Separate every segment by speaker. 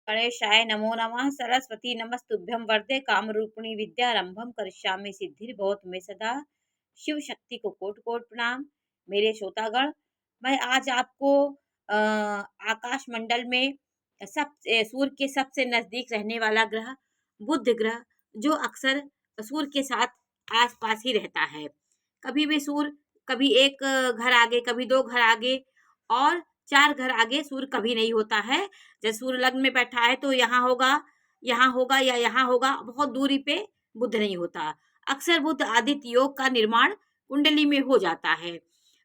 Speaker 1: गणेशाय नमो नमः। सरस्वती नमस्तुभ्यं वरदे कामरूपिणी विद्यारंभम करिष्यामि सिद्धिर्भवतु मे सदा। शिव शक्ति को कोटि कोटि प्रणाम। मेरे श्रोतागण, मैं आज आपको आकाश मंडल में सूर्य के सबसे नजदीक रहने वाला ग्रह बुध ग्रह, जो अक्सर सूर्य के साथ आसपास ही रहता है। कभी भी सूर्य, कभी एक घर आगे, कभी दो घर आगे और चार घर आगे सूर्य कभी नहीं होता है। जैसे सूर्य लग्न में बैठा है तो यहाँ होगा या यहाँ होगा, बहुत दूरी पे बुध नहीं होता। अक्सर बुध आदित्य योग का निर्माण कुंडली में हो जाता है।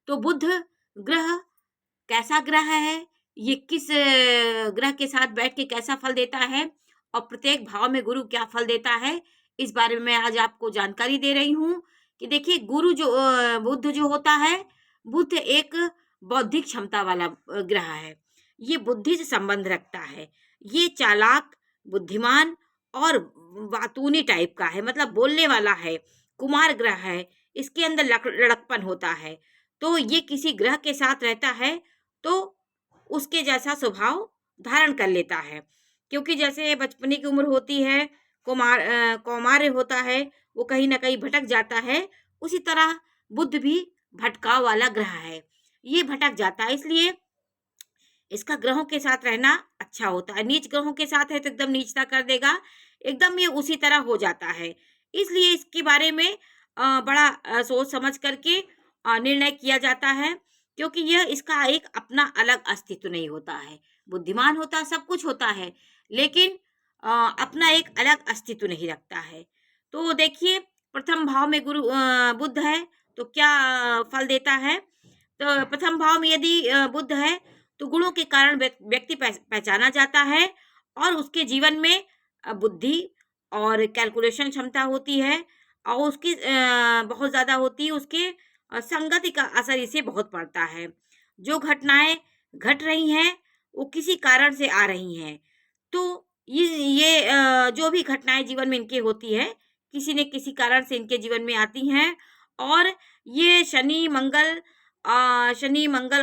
Speaker 1: तो बुध ग्रह कैसा ग्रह है, ये किस ग्रह के साथ बैठ के कैसा फल देता है और प्रत्येक भाव में गुरु क्या फल देता है, इस बारे में मैं आज आपको जानकारी दे रही हूँ। कि देखिए, गुरु जो बुध जो होता है, बुध एक बौद्धिक क्षमता वाला ग्रह है। ये बुद्धि से संबंध रखता है। ये चालाक, बुद्धिमान और वातूनी टाइप का है, मतलब बोलने वाला है। कुमार ग्रह है, इसके अंदर लड़कपन होता है। तो ये किसी ग्रह के साथ रहता है तो उसके जैसा स्वभाव धारण कर लेता है। क्योंकि जैसे बचपने की उम्र होती है, कौमार्य होता है, वो कहीं ना कहीं भटक जाता है। उसी तरह बुध भी भटकाव वाला ग्रह है। ये भटक जाता है, इसलिए इसका ग्रहों के साथ रहना अच्छा होता है। नीच ग्रहों के साथ है तो एकदम नीचता कर देगा, एकदम ये उसी तरह हो जाता है। इसलिए इसके बारे में बड़ा सोच समझ करके निर्णय किया जाता है, क्योंकि यह इसका एक अपना अलग अस्तित्व नहीं होता है। बुद्धिमान होता है, सब कुछ होता है, लेकिन अपना एक अलग अस्तित्व नहीं रखता है। तो देखिए, प्रथम भाव में गुरु बुध है तो क्या फल देता है। तो प्रथम भाव में यदि बुध है तो गुणों के कारण व्यक्ति पहचाना जाता है और उसके जीवन में बुद्धि और कैलकुलेशन क्षमता होती है और उसकी बहुत ज्यादा होती है। उसके संगति का असर इसे बहुत पड़ता है। जो घटनाएं घट रही हैं वो किसी कारण से आ रही हैं। तो ये जो भी घटनाएं जीवन में इनके होती है, किसी न किसी कारण से इनके जीवन में आती हैं। और ये शनि मंगल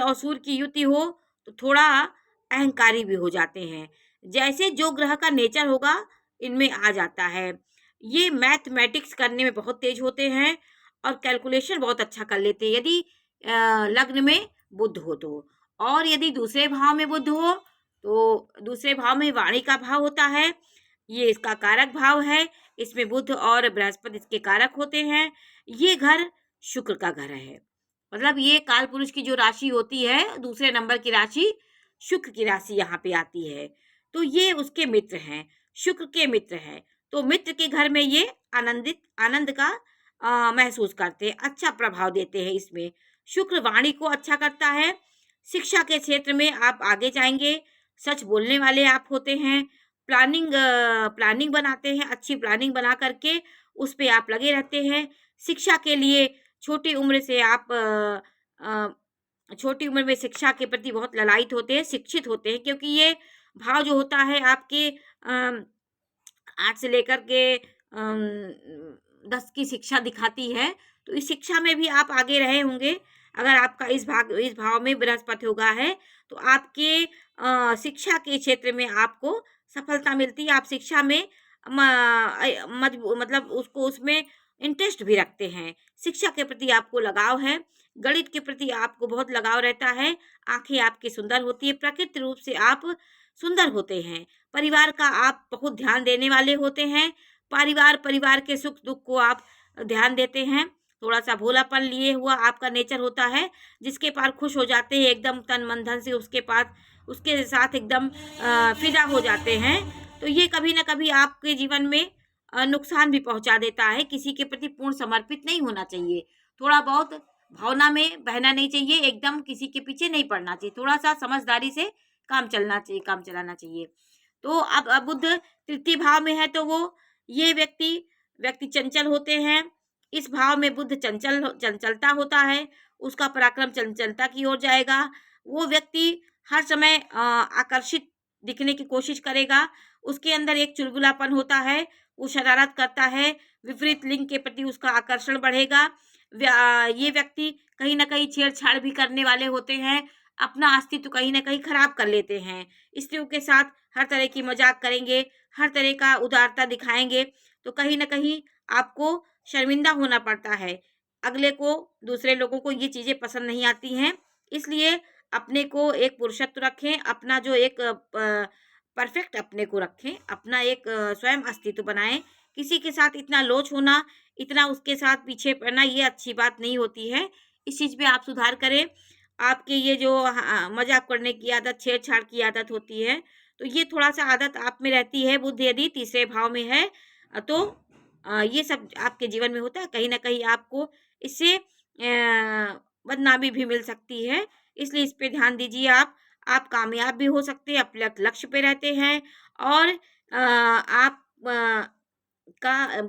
Speaker 1: और सूर्य की युति हो तो थोड़ा अहंकारी भी हो जाते हैं। जैसे जो ग्रह का नेचर होगा इनमें आ जाता है। ये मैथमेटिक्स करने में बहुत तेज होते हैं और कैलकुलेशन बहुत अच्छा कर लेते हैं, यदि लग्न में बुध हो तो। और यदि दूसरे भाव में बुध हो तो दूसरे भाव में वाणी का भाव होता है, ये इसका कारक भाव है। इसमें बुध और बृहस्पति इसके कारक होते हैं। ये घर शुक्र का घर है, मतलब ये काल पुरुष की जो राशि होती है, दूसरे नंबर की राशि शुक्र की राशि यहाँ पे आती है। तो ये उसके मित्र हैं, शुक्र के मित्र हैं। तो मित्र के घर में ये आनंद का महसूस करते हैं, अच्छा प्रभाव देते हैं। इसमें शुक्र वाणी को अच्छा करता है। शिक्षा के क्षेत्र में आप आगे जाएंगे, सच बोलने वाले आप होते हैं। प्लानिंग बनाते हैं, अच्छी प्लानिंग बना करके उस पे आप लगे रहते हैं। शिक्षा के लिए छोटी उम्र से आप छोटी उम्र में शिक्षा के प्रति बहुत ललायित होते हैं, शिक्षित होते हैं। क्योंकि ये भाव जो होता है आपके 8 से लेकर के 10 की शिक्षा दिखाती है। तो इस शिक्षा में भी आप आगे रहे होंगे। अगर आपका इस भाव में बृहस्पति होगा है तो आपके शिक्षा के क्षेत्र में आपको सफलता मिलती है। आप शिक्षा में मतलब उसको उसमें इंटरेस्ट भी रखते हैं। शिक्षा के प्रति आपको लगाव है, गणित के प्रति आपको बहुत लगाव रहता है। आंखें आपकी सुंदर होती है, प्रकृति रूप से आप सुंदर होते हैं। परिवार का आप बहुत ध्यान देने वाले होते हैं। परिवार के सुख दुख को आप ध्यान देते हैं। थोड़ा सा भोलापन लिए हुआ आपका नेचर होता है। जिसके पास खुश हो जाते हैं एकदम तन मन धन से, उसके साथ एकदम फिदा हो जाते हैं। तो ये कभी ना कभी आपके जीवन में नुकसान भी पहुंचा देता है। किसी के प्रति पूर्ण समर्पित नहीं होना चाहिए, थोड़ा बहुत भावना में बहना नहीं चाहिए, एकदम किसी के पीछे नहीं पड़ना चाहिए। थोड़ा सा समझदारी से काम चलाना चाहिए। तो अब बुध तृतीय भाव में है तो वो ये व्यक्ति चंचल होते हैं। इस भाव में बुध चंचलता होता है, उसका पराक्रम चंचलता की ओर जाएगा। वो व्यक्ति हर समय आकर्षित दिखने की कोशिश करेगा। उसके अंदर एक चुलबुलापन होता है, वो शरारत करता है। विपरीत लिंग के प्रति उसका आकर्षण बढ़ेगा। ये व्यक्ति कहीं ना कहीं छेड़छाड़ भी करने वाले होते हैं, अपना अस्तित्व कहीं ना कहीं खराब कर लेते हैं। स्त्रियों के साथ हर तरह की मजाक करेंगे, हर तरह का उदारता दिखाएंगे, तो कहीं ना कहीं आपको शर्मिंदा होना पड़ता है। अगले को, दूसरे लोगों को ये चीजें पसंद नहीं आती हैं। इसलिए अपने को एक पुरुषत्व रखें, अपना जो एक परफेक्ट अपने को रखें, अपना एक स्वयं अस्तित्व बनाएं। किसी के साथ इतना लोच होना, इतना उसके साथ पीछे पड़ना, ये अच्छी बात नहीं होती है। इस चीज पे आप सुधार करें। आपके ये जो मजाक करने की आदत, छेड़छाड़ की आदत होती है, तो ये थोड़ा सा आदत आप में रहती है। बुध यदि तीसरे भाव में है तो ये सब आपके जीवन में होता है। कहीं ना कहीं आपको इससे बदनामी भी मिल सकती है, इसलिए इस पे ध्यान दीजिए। आप कामयाब भी हो सकते हैं, अपने लक्ष्य पे रहते हैं, और आप का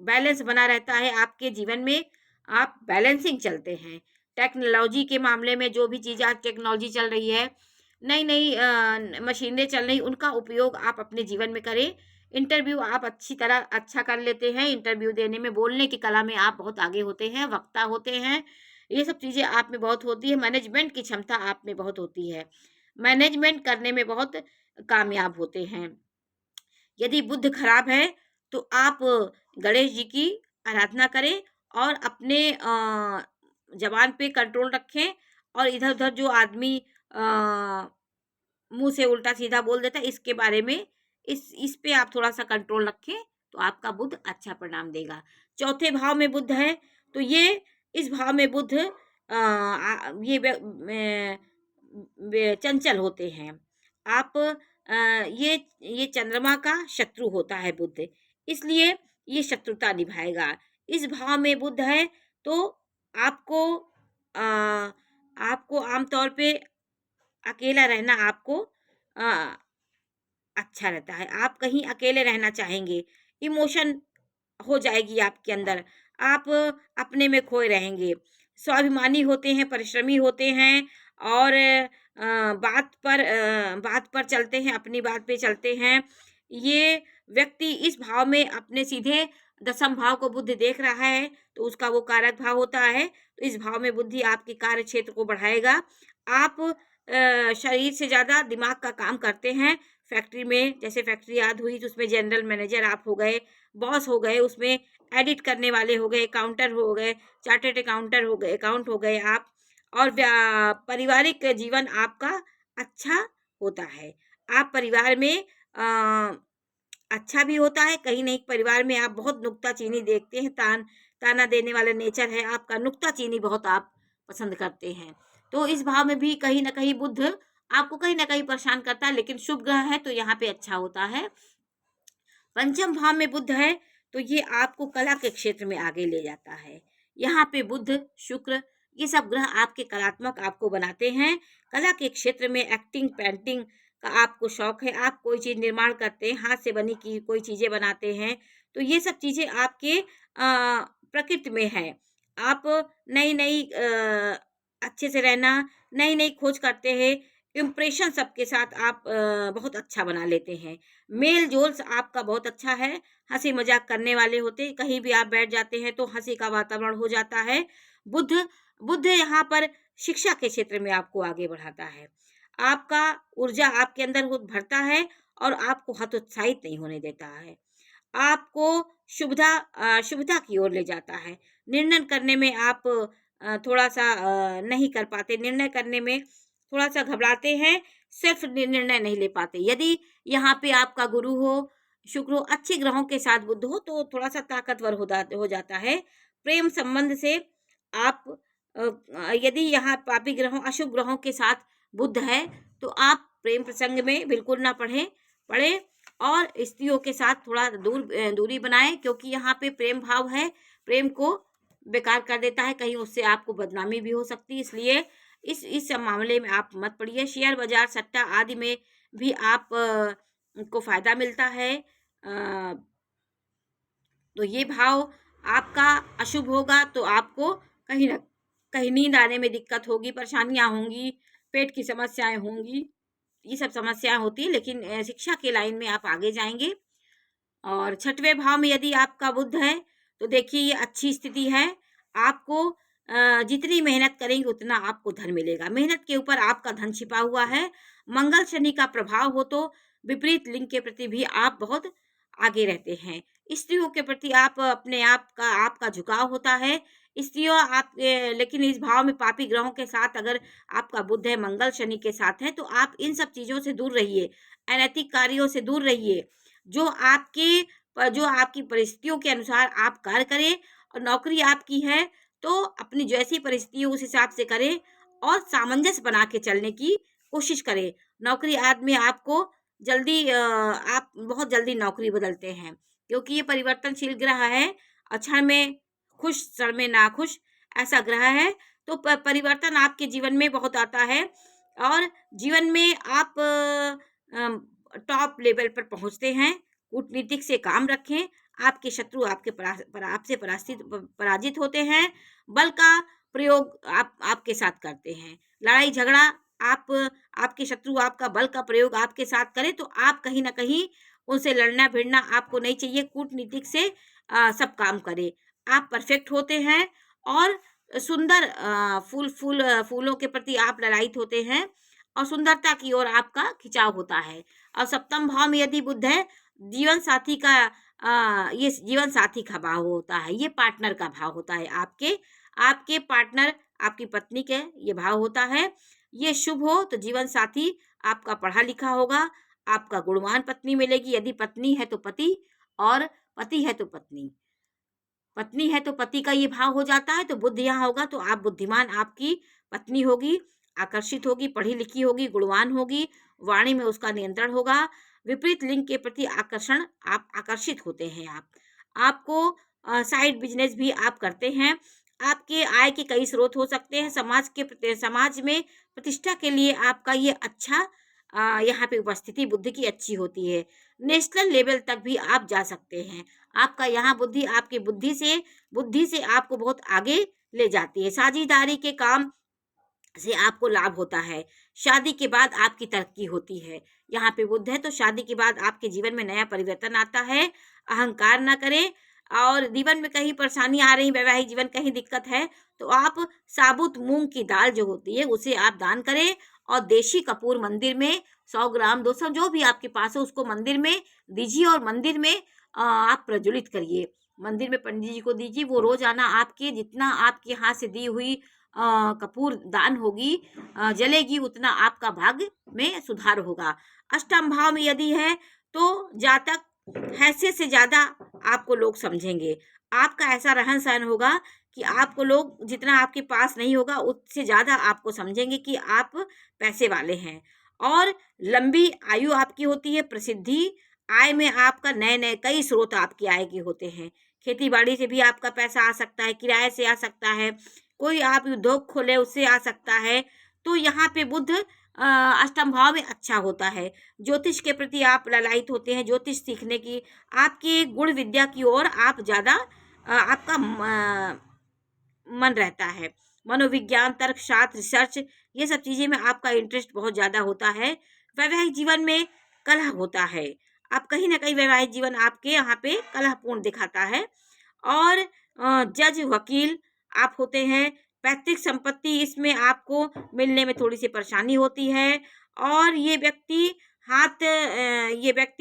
Speaker 1: बैलेंस बना रहता है आपके जीवन में, आप बैलेंसिंग चलते हैं। टेक्नोलॉजी के मामले में जो भी चीज़ आज टेक्नोलॉजी चल रही है, नई नई मशीनें चल रही, उनका उपयोग आप अपने जीवन में करें। इंटरव्यू आप अच्छी तरह अच्छा कर लेते हैं, इंटरव्यू देने में, बोलने की कला में आप बहुत आगे होते हैं, वक्ता होते हैं, ये सब चीज़ें आप में बहुत होती है। मैनेजमेंट की क्षमता आप में बहुत होती है, मैनेजमेंट करने में बहुत कामयाब होते हैं। यदि बुध खराब है तो आप गणेश जी की आराधना करें, और अपने जबान पे कंट्रोल रखें, और इधर उधर जो आदमी मुंह से उल्टा सीधा बोल देता है, इसके बारे में, इस पे आप थोड़ा सा कंट्रोल रखें, तो आपका बुध अच्छा परिणाम देगा। चौथे भाव में बुध है, तो ये इस भाव में बुध ये चंचल होते हैं। आप ये चंद्रमा का शत्रु होता है बुध, इसलिए ये शत्रुता निभाएगा। इस भाव में बुध है तो आपको आपको आमतौर पे अकेला रहना आपको अच्छा रहता है। आप कहीं अकेले रहना चाहेंगे, इमोशन हो जाएगी आपके अंदर, आप अपने में खोए रहेंगे। स्वाभिमानी होते हैं, परिश्रमी होते हैं, और बात पर चलते हैं, अपनी बात पे चलते हैं। ये व्यक्ति इस भाव में अपने सीधे दसम भाव को बुध देख रहा है, तो उसका वो कारक भाव होता है, तो इस भाव में बुद्धि आपके कार्य क्षेत्र को बढ़ाएगा। आप शरीर से ज़्यादा दिमाग का काम करते हैं। फैक्ट्री में, जैसे फैक्ट्री याद हुई, तो उसमें जनरल मैनेजर आप हो गए, बॉस हो गए, उसमें एडिट करने वाले हो गए, काउंटर हो गए, चार्टर्ड अकाउंटर हो गए, अकाउंट हो गए आप, और पारिवारिक जीवन आपका अच्छा होता है। आप परिवार में अच्छा भी होता है, कहीं नहीं परिवार में आप बहुत नुक्ताचीनी देखते हैं, ताना देने वाला नेचर है आपका, नुक्ताचीनी बहुत आप पसंद करते हैं। तो इस भाव में भी कहीं ना कहीं बुध आपको कहीं ना कहीं परेशान करता है, लेकिन शुभ ग्रह है तो यहाँ पे अच्छा होता है। पंचम भाव में बुध है तो ये आपको कला के क्षेत्र में आगे ले जाता है। यहाँ पे बुध, शुक्र, ये सब ग्रह आपके कलात्मक आपको बनाते हैं। कला के क्षेत्र में एक्टिंग, पेंटिंग का आपको शौक है, आप कोई चीज निर्माण करते हैं, हाथ से बनी की कोई चीजें बनाते हैं, तो ये सब चीजें आपके प्रकृति में है। आप नई नई अच्छे से रहना, नई नई खोज करते हैं, इम्प्रेशन सबके साथ आप बहुत अच्छा बना लेते हैं। मेल जोल आपका बहुत अच्छा है, हंसी मजाक करने वाले होते, कहीं भी आप बैठ जाते हैं तो हंसी का वातावरण हो जाता है। बुध बुध यहाँ पर शिक्षा के क्षेत्र में आपको आगे बढ़ाता है। आपका ऊर्जा आपके अंदर भरता है, और आपको हतोत्साहित नहीं होने देता है। आपको शुभता की ओर ले जाता है। निर्णय करने में आप थोड़ा सा नहीं कर पाते, निर्णय करने में थोड़ा सा घबराते हैं, सिर्फ निर्णय नहीं ले पाते। यदि यहाँ पे आपका गुरु हो, शुक्र हो, अच्छे ग्रहों के साथ बुध हो, तो थोड़ा सा ताकतवर हो जाता है। प्रेम संबंध से आप यदि यहाँ पापी ग्रहों, अशुभ ग्रहों के साथ बुध है, तो आप प्रेम प्रसंग में बिल्कुल ना पड़े, और स्त्रियों के साथ थोड़ा दूरी बनाएं, क्योंकि यहाँ पे प्रेम भाव है, प्रेम को बेकार कर देता है, कहीं उससे आपको बदनामी भी हो सकती है। इसलिए इस मामले में आप मत पड़िए। शेयर बाजार, सट्टा आदि में भी आप को फायदा मिलता है। तो ये भाव आपका अशुभ होगा, तो आपको कहीं ना कहीं नींद आने में दिक्कत होगी, परेशानियां होंगी, पेट की समस्याएं होंगी, ये सब समस्याएं होती है, लेकिन शिक्षा के लाइन में आप आगे जाएंगे। और छठवें भाव में यदि आपका बुध है, तो देखिए ये अच्छी स्थिति है। आपको जितनी मेहनत करेंगे उतना आपको धन मिलेगा, मेहनत के ऊपर आपका धन छिपा हुआ है। मंगल शनि का प्रभाव हो तो विपरीत लिंग के प्रति भी आप बहुत आगे रहते हैं। स्त्रियों के प्रति आप अपने आपका झुकाव होता है। स्त्रियों आप लेकिन इस भाव में पापी ग्रहों के साथ अगर आपका बुध है, मंगल शनि के साथ है, तो आप इन सब चीज़ों से दूर रहिए, अनैतिक कार्यों से दूर रहिए। जो आपकी परिस्थितियों के अनुसार आप कार्य करें, और नौकरी आपकी है तो अपनी जैसी परिस्थिति हो उस हिसाब से करें और सामंजस्य बना के चलने की कोशिश करें। नौकरी आदमी आपको आप बहुत जल्दी नौकरी बदलते हैं, क्योंकि ये परिवर्तनशील ग्रह है। क्षण में खुश, क्षण में नाखुश, ऐसा ग्रह है। तो परिवर्तन आपके जीवन में बहुत आता है, और जीवन में आप टॉप लेवल पर पहुंचते हैं। कूटनीतिक से काम रखें। आपके शत्रु आपसे पराजित होते हैं। बल का प्रयोग आपके साथ करते हैं। लड़ाई झगड़ा आपके शत्रु आपका बल का प्रयोग आपके साथ करें तो आप कहीं ना कहीं उनसे लड़ना भिड़ना आपको नहीं चाहिए। कूटनीतिक से सब काम करें। आप परफेक्ट होते हैं, और सुंदर फूलों के प्रति आप ललायित होते हैं, और सुंदरता की ओर आपका खिंचाव होता है। और सप्तम भाव में यदि बुध है, जीवन साथी का ये जीवन साथी का भाव होता है, ये पार्टनर का भाव होता है। आपके पार्टनर, आपकी पत्नी के ये भाव होता है। ये शुभ हो तो जीवन साथी आपका पढ़ा लिखा होगा, आपका गुणवान पत्नी मिलेगी। यदि पत्नी है तो पति, और पति है तो पत्नी। पत्नी है तो पति का ये भाव हो जाता है। तो बुध यहाँ होगा तो आप बुद्धिमान, आपकी पत्नी होगी, आकर्षित होगी, पढ़ी लिखी होगी, गुणवान होगी, वाणी में उसका नियंत्रण होगा। विपरीत लिंग के प्रति आप आकर्षित होते हैं। आपको साइड बिजनेस भी आप करते हैं। आपके आय के कई स्रोत हो सकते हैं। समाज में प्रतिष्ठा के लिए आपका ये अच्छा यहाँ पे उपस्थिति बुद्धि की अच्छी होती है। नेशनल लेवल तक भी आप जा सकते हैं। आपका यहाँ बुद्धि आपकी बुद्धि से आपको बहुत आगे ले जाती है। साझेदारी के काम से आपको लाभ होता है। शादी के बाद आपकी तरक्की होती है। यहाँ पे बुध है तो शादी के बाद आपके जीवन में नया परिवर्तन आता है। अहंकार ना करें, और जीवन में कहीं परेशानी आ रही, वैवाहिक जीवन कहीं दिक्कत है, तो आप साबुत मूंग की दाल जो होती है उसे आप दान करें, और देशी कपूर मंदिर में 100 ग्राम 200 जो भी आपके पास हो उसको मंदिर में दीजिए, और मंदिर में आप प्रज्वलित करिए। मंदिर में पंडित जी को दीजिए। वो रोजाना आपके जितना आपके हाथ से दी हुई कपूर दान होगी, जलेगी, उतना आपका भाग्य में सुधार होगा। अष्टम भाव में यदि है तो जातक हैसियत से ज्यादा आपको लोग समझेंगे। आपका ऐसा रहन सहन होगा कि आपको लोग जितना आपके पास नहीं होगा उससे ज्यादा आपको समझेंगे कि आप पैसे वाले हैं। और लंबी आयु आपकी होती है। प्रसिद्धि, आय में आपका नए नए कई स्रोत आपकी आय के होते हैं। खेती बाड़ी से भी आपका पैसा आ सकता है, किराए से आ सकता है, कोई आप उद्योग खोले उससे आ सकता है। तो यहाँ पे बुध अष्टम भाव में अच्छा होता है। ज्योतिष के प्रति आप ललायित होते हैं। ज्योतिष सीखने की, आपकी गुण विद्या की ओर आप ज्यादा आपका मन रहता है। मनोविज्ञान, तर्कशास्त्र, रिसर्च, ये सब चीजें में आपका इंटरेस्ट बहुत ज्यादा होता है। वैवाहिक जीवन में कलह होता है। आप कहीं ना कहीं वैवाहिक जीवन आपके यहाँ पे कलहपूर्ण दिखाता है। और जज, वकील आप होते हैं। पैतृक संपत्ति, इसमें आपको मिलने में थोड़ी सी परेशानी होती है। और ये व्यक्ति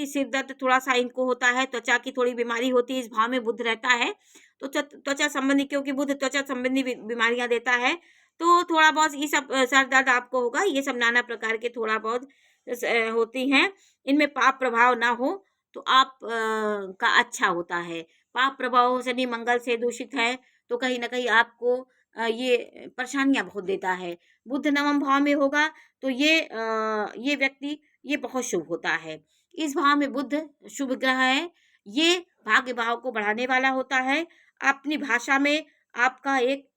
Speaker 1: सिर दर्द थोड़ा सा इनको होता है। त्वचा की थोड़ी बीमारी होती है। इस भाव में बुध रहता है तो त्वचा संबंधी, क्योंकि बुध त्वचा संबंधी बीमारियां देता है, तो थोड़ा बहुत ये सब सर दर्द आपको होगा। ये सब नाना प्रकार के थोड़ा बहुत होती हैं। इनमें पाप प्रभाव ना हो तो आप का अच्छा होता है। पाप प्रभाव शनि मंगल से दूषित है तो कहीं ना कहीं आपको ये परेशानियां बहुत देता है। बुध नवम भाव में होगा तो ये व्यक्ति ये बहुत शुभ होता है। इस भाव में बुध शुभ ग्रह है। ये भाग्य भाव को बढ़ाने वाला होता है। अपनी भाषा में आपका एक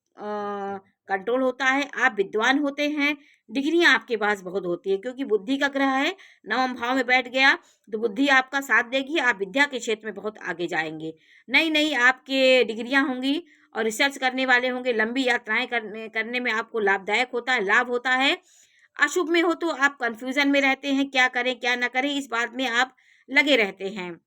Speaker 1: कंट्रोल होता है। आप विद्वान होते हैं। डिग्रियां आपके पास बहुत होती है, क्योंकि बुद्धि का ग्रह है, नवम भाव में बैठ गया तो बुद्धि आपका साथ देगी। आप विद्या के क्षेत्र में बहुत आगे जाएंगे। नई नई आपके डिग्रियां होंगी, और रिसर्च करने वाले होंगे। लंबी यात्राएं करने में आपको लाभदायक होता है, लाभ होता है। अशुभ में हो तो आप कंफ्यूजन में रहते हैं, क्या करें क्या ना करें, इस बात में आप लगे रहते हैं।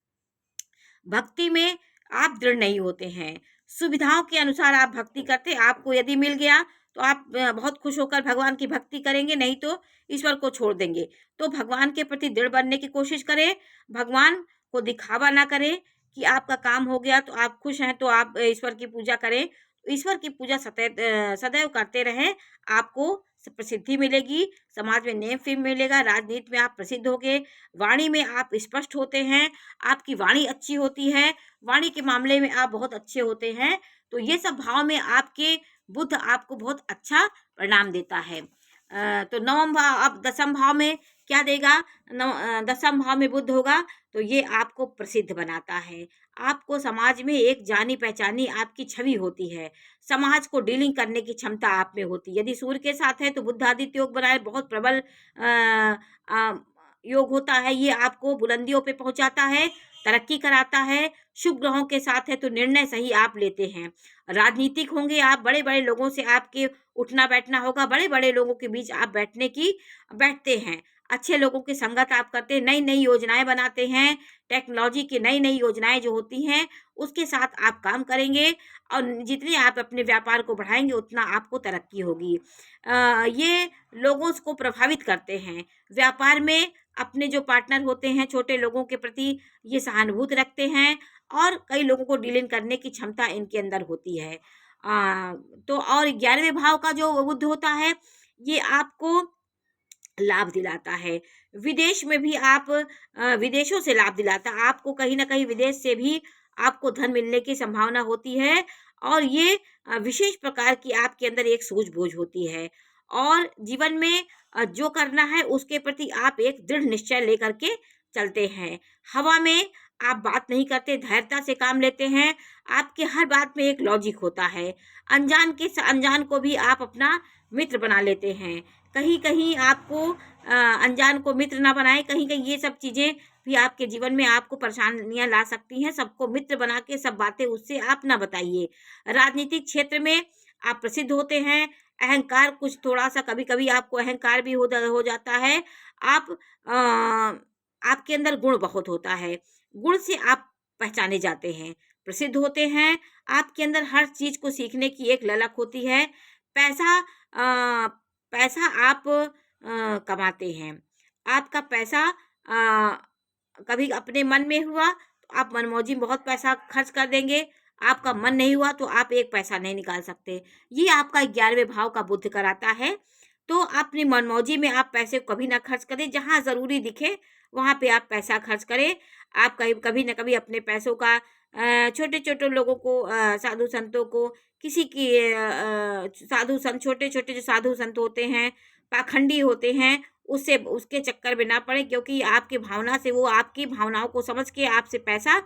Speaker 1: भक्ति में आप दृढ़ नहीं होते हैं। सुविधाओं के अनुसार आप भक्ति करते, आपको यदि मिल गया तो आप बहुत खुश होकर भगवान की भक्ति करेंगे, नहीं तो ईश्वर को छोड़ देंगे। तो भगवान के प्रति दृढ़ बनने की कोशिश करें, भगवान को दिखावा ना करें कि आपका काम हो गया तो आप खुश हैं तो आप ईश्वर की पूजा करें। ईश्वर की पूजा सदैव करते रहें, आपको प्रसिद्धि मिलेगी, समाज में नेम फेम मिलेगा, राजनीति में आप प्रसिद्ध होंगे, वाणी में आप स्पष्ट होते हैं, आपकी वाणी अच्छी होती है, वाणी के मामले में आप बहुत अच्छे होते हैं। तो ये सब भाव में आपके बुध आपको बहुत अच्छा परिणाम देता है। तो नवम भाव, अब दसम भाव में क्या देगा? दसम भाव में बुध होगा तो ये आपको प्रसिद्ध बनाता है, आपको समाज में एक जानी पहचानी आपकी छवि होती है, समाज को डीलिंग करने की क्षमता आप में होती है। यदि सूर्य के साथ है तो बुध आदित्य योग बनाए, बहुत प्रबल योग होता है, ये आपको बुलंदियों पे पहुंचाता है, तरक्की कराता है। शुभ ग्रहों के साथ है तो निर्णय सही आप लेते हैं, राजनीतिक होंगे आप, बड़े बड़े लोगों से आपके उठना बैठना होगा, बड़े बड़े लोगों के बीच आप बैठते हैं, अच्छे लोगों की संगत आप करते हैं, नई नई योजनाएं बनाते हैं, टेक्नोलॉजी की नई नई योजनाएं जो होती हैं उसके साथ आप काम करेंगे, और जितने आप अपने व्यापार को बढ़ाएंगे उतना आपको तरक्की होगी। ये लोगों को प्रभावित करते हैं, व्यापार में अपने जो पार्टनर होते हैं छोटे लोगों के प्रति ये सहानुभूति रखते हैं, और कई लोगों को डीलिंग करने की क्षमता इनके अंदर होती है। तो और 11वें भाव का जो बुध होता है ये आपको लाभ दिलाता है, विदेश में भी आप विदेशों से लाभ दिलाता है, आपको कहीं ना कहीं विदेश से भी आपको धन मिलने की संभावना होती है, और ये विशेष प्रकार की आपके अंदर एक सूझबूझ होती है, और जीवन में जो करना है उसके प्रति आप एक दृढ़ निश्चय लेकर के चलते हैं। हवा में आप बात नहीं करते, धैर्यता से काम लेते हैं, आपके हर बात में एक लॉजिक होता है, अनजान को भी आप अपना मित्र बना लेते हैं। कहीं कहीं आपको अनजान को मित्र ना बनाए, कहीं कहीं ये सब चीजें भी आपके जीवन में आपको परेशानियां ला सकती हैं, सबको मित्र बना के सब बातें उससे आप ना बताइए। राजनीतिक क्षेत्र में आप प्रसिद्ध होते हैं, अहंकार कुछ थोड़ा सा कभी कभी आपको अहंकार भी हो जाता है, आप आपके अंदर गुण बहुत होता है, गुण से आप पहचाने जाते हैं, प्रसिद्ध होते हैं, आपके अंदर हर चीज को सीखने की एक ललक होती है, पैसा पैसा आप कमाते हैं, आपका पैसा कभी अपने मन में हुआ तो आप मनमौजी में बहुत पैसा खर्च कर देंगे, आपका मन नहीं हुआ तो आप एक पैसा नहीं निकाल सकते, ये आपका 11वें भाव का बुध कराता है। तो अपनी मनमौजी में आप पैसे कभी ना खर्च करें, जहाँ ज़रूरी दिखे वहाँ पे आप पैसा खर्च करें, आप कभी न कभी अपने पैसों का छोटे छोटे लोगों को, साधु संतों को, किसी की साधु संत, छोटे छोटे जो साधु संत होते हैं, पाखंडी होते हैं, उससे उसके चक्कर में ना पड़े, क्योंकि आपकी भावना से वो आपकी भावनाओं को समझ के आपसे पैसा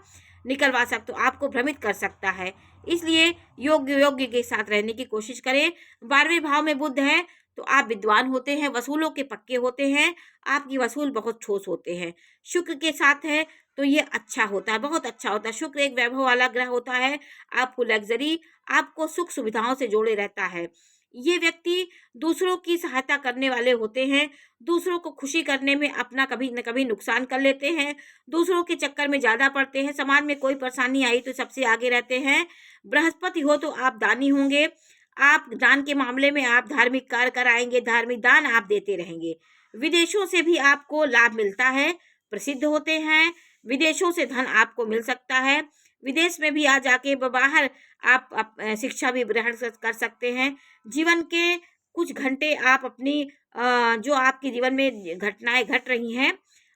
Speaker 1: निकलवा सकते हो, आपको भ्रमित कर सकता है, इसलिए योग्य के साथ रहने की कोशिश करें। 12वें भाव में बुध है तो आप विद्वान होते हैं, वसूलों के पक्के होते हैं, आपकी वसूल बहुत ठोस होते हैं। शुक्र के साथ है तो ये अच्छा होता है, बहुत अच्छा होता है, शुक्र एक वैभव वाला ग्रह होता है, आपको लग्जरी, आपको सुख सुविधाओं से जोड़े रहता है। ये व्यक्ति दूसरों की सहायता करने वाले होते हैं, दूसरों को खुशी करने में अपना कभी न कभी नुकसान कर लेते हैं, दूसरों के चक्कर में ज़्यादा पड़ते हैं, समाज में कोई परेशानी आई तो सबसे आगे रहते हैं। बृहस्पति हो तो आप दानी होंगे, आप दान के मामले में आप धार्मिक कार्य कराएंगे, धार्मिक दान आप देते रहेंगे, विदेशों से भी आपको लाभ मिलता है, प्रसिद्ध होते हैं, विदेशों से धन आपको मिल सकता है, विदेश में भी आ जाके बाहर आप शिक्षा भी ग्रहण कर सकते हैं। जीवन के कुछ घंटे आप अपनी जो आपके जीवन में घटनाएं घट रही हैं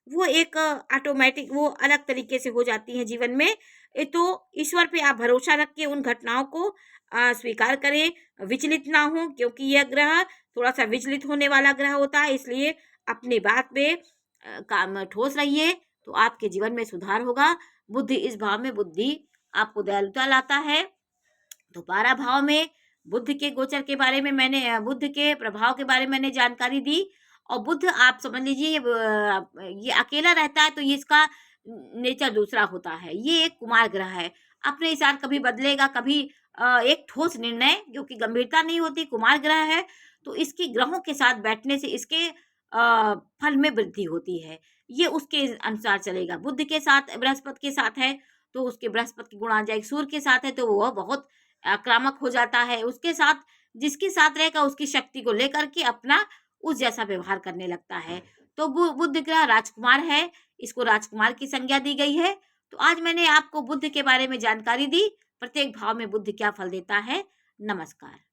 Speaker 1: वो एक ऑटोमेटिक वो अलग तरीके से हो जाती हैं जीवन में, तो ईश्वर पे आप भरोसा रख के उन घटनाओं को स्वीकार करें, विचलित ना हो, क्योंकि यह ग्रह थोड़ा सा विचलित होने वाला ग्रह होता है, इसलिए अपनी बात पे काम ठोस रहिए तो आपके जीवन में सुधार होगा। बुद्धि इस भाव में बुद्धि आपको दयालुता लाता है। तो 12 भाव में बुद्ध के गोचर के बारे में मैंने, बुद्ध के प्रभाव के बारे में मैंने जानकारी दी, और बुद्ध आप समझ लीजिए ये अकेला रहता है तो ये इसका नेचर दूसरा होता है, ये एक कुमार ग्रह है, अपने हिसाब कभी बदलेगा, कभी एक ठोस निर्णय, क्योंकि गंभीरता नहीं होती, कुमार ग्रह है तो इसकी ग्रहों के साथ बैठने से इसके फल में वृद्धि होती है, ये उसके अनुसार चलेगा। बुद्ध के साथ बृहस्पति के साथ है तो उसके बृहस्पति की गुण आ जाएगी, सूर्य के साथ है तो वह बहुत आक्रामक हो जाता है, उसके साथ जिसके साथ रहेगा उसकी शक्ति को लेकर के अपना उस जैसा व्यवहार करने लगता है। तो बुध ग्रह राजकुमार है, इसको राजकुमार की संज्ञा दी गई है। तो आज मैंने आपको बुध के बारे में जानकारी दी, प्रत्येक भाव में बुध क्या फल देता है। नमस्कार।